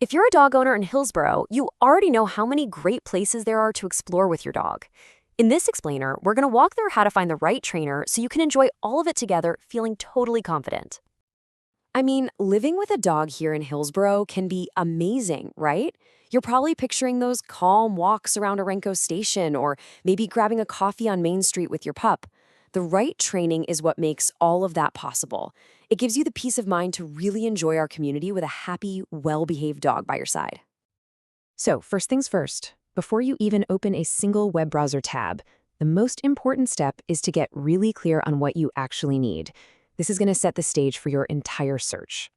If you're a dog owner in Hillsboro, you already know how many great places there are to explore with your dog. In this explainer, we're going to walk through how to find the right trainer so you can enjoy all of it together feeling totally confident. I mean, living with a dog here in Hillsboro can be amazing, right? You're probably picturing those calm walks around Orenco Station or maybe grabbing a coffee on Main Street with your pup. The right training is what makes all of that possible. It gives you the peace of mind to really enjoy our community with a happy, well-behaved dog by your side. So, first things first, before you even open a single web browser tab, the most important step is to get really clear on what you actually need. This is going to set the stage for your entire search.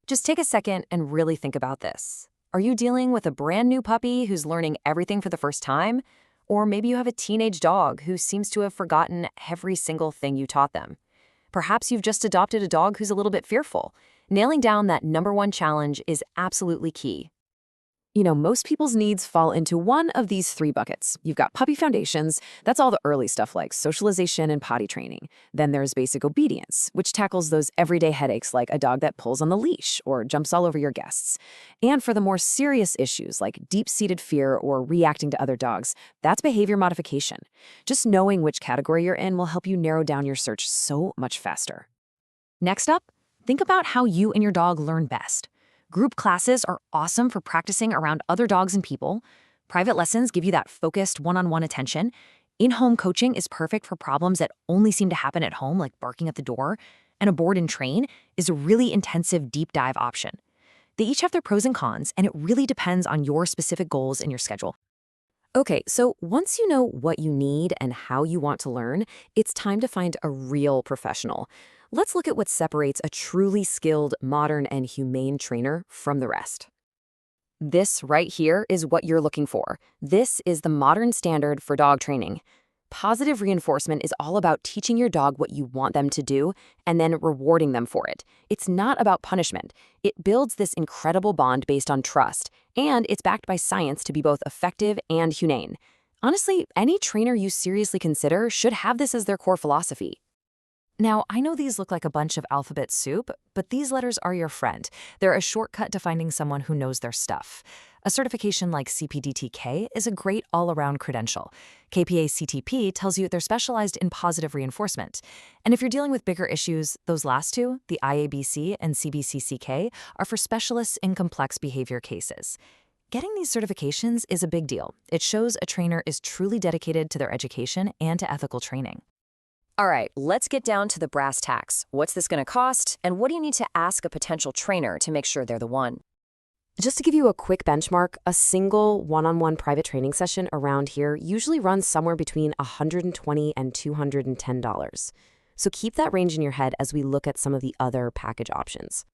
Just take a second and really think about this. Are you dealing with a brand new puppy who's learning everything for the first time? Or maybe you have a teenage dog who seems to have forgotten every single thing you taught them. Perhaps you've just adopted a dog who's a little bit fearful. Nailing down that #1 challenge is absolutely key. Most people's needs fall into one of these three buckets. You've got puppy foundations, that's all the early stuff like socialization and potty training. Then there's basic obedience, which tackles those everyday headaches like a dog that pulls on the leash or jumps all over your guests. And for the more serious issues like deep-seated fear or reacting to other dogs, that's behavior modification. Just knowing which category you're in will help you narrow down your search so much faster. Next up, think about how you and your dog learn best. Group classes are awesome for practicing around other dogs and people. Private lessons give you that focused one-on-one attention. In-home coaching is perfect for problems that only seem to happen at home, like barking at the door. And a board and train is a really intensive deep dive option. They each have their pros and cons, and it really depends on your specific goals and your schedule. Okay, so once you know what you need and how you want to learn, it's time to find a real professional. Let's look at what separates a truly skilled, modern, and humane trainer from the rest. This right here is what you're looking for. This is the modern standard for dog training. Positive reinforcement is all about teaching your dog what you want them to do and then rewarding them for it. It's not about punishment. It builds this incredible bond based on trust, and it's backed by science to be both effective and humane. Honestly, any trainer you seriously consider should have this as their core philosophy. Now, I know these look like a bunch of alphabet soup, but these letters are your friend. They're a shortcut to finding someone who knows their stuff. A certification like CPDTK is a great all-around credential. KPA-CTP tells you they're specialized in positive reinforcement. And if you're dealing with bigger issues, those last two, the IABC and CBCCK, are for specialists in complex behavior cases. Getting these certifications is a big deal. It shows a trainer is truly dedicated to their education and to ethical training. All right, let's get down to the brass tacks. What's this going to cost, and what do you need to ask a potential trainer to make sure they're the one? Just to give you a quick benchmark, a single one-on-one private training session around here usually runs somewhere between $120 and $210. So keep that range in your head as we look at some of the other package options.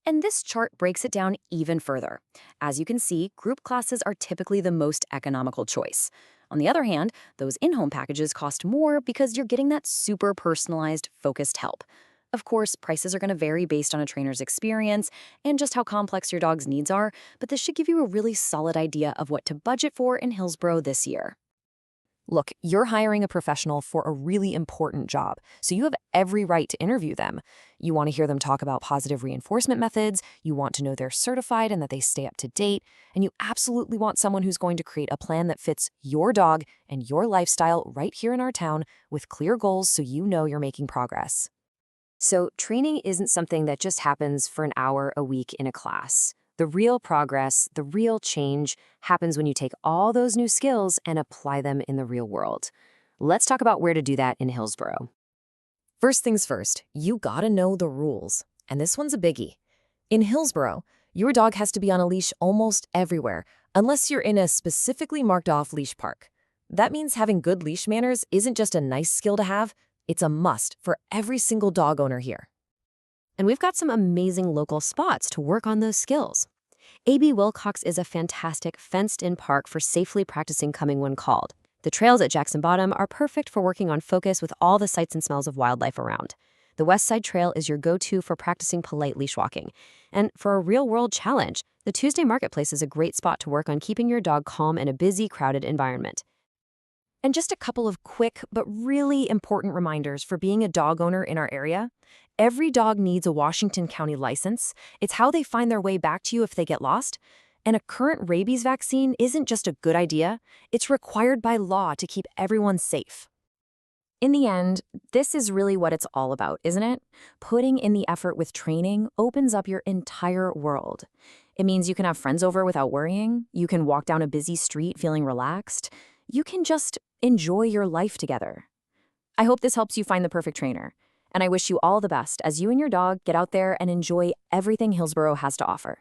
And this chart breaks it down even further. As you can see, group classes are typically the most economical choice. On the other hand, those in-home packages cost more because you're getting that super personalized, focused help. Of course, prices are going to vary based on a trainer's experience and just how complex your dog's needs are, but this should give you a really solid idea of what to budget for in Hillsboro this year. Look, you're hiring a professional for a really important job, so you have every right to interview them. You want to hear them talk about positive reinforcement methods, you want to know they're certified and that they stay up to date, and you absolutely want someone who's going to create a plan that fits your dog and your lifestyle right here in our town with clear goals so you know you're making progress. So training isn't something that just happens for an hour a week in a class. The real progress, the real change, happens when you take all those new skills and apply them in the real world. Let's talk about where to do that in Hillsboro. First things first, you gotta know the rules. And this one's a biggie. In Hillsboro, your dog has to be on a leash almost everywhere, unless you're in a specifically marked off leash park. That means having good leash manners isn't just a nice skill to have, it's a must for every single dog owner here. And we've got some amazing local spots to work on those skills. A.B. Wilcox is a fantastic fenced-in park for safely practicing coming when called. The trails at Jackson Bottom are perfect for working on focus with all the sights and smells of wildlife around. The West Side Trail is your go-to for practicing polite leash walking. And for a real-world challenge, the Tuesday Marketplace is a great spot to work on keeping your dog calm in a busy, crowded environment. And just a couple of quick but really important reminders for being a dog owner in our area. Every dog needs a Washington County license. It's how they find their way back to you if they get lost. And a current rabies vaccine isn't just a good idea, it's required by law to keep everyone safe. In the end, this is really what it's all about, isn't it? Putting in the effort with training opens up your entire world. It means you can have friends over without worrying, you can walk down a busy street feeling relaxed, you can just enjoy your life together. I hope this helps you find the perfect trainer, and I wish you all the best as you and your dog get out there and enjoy everything Hillsboro has to offer.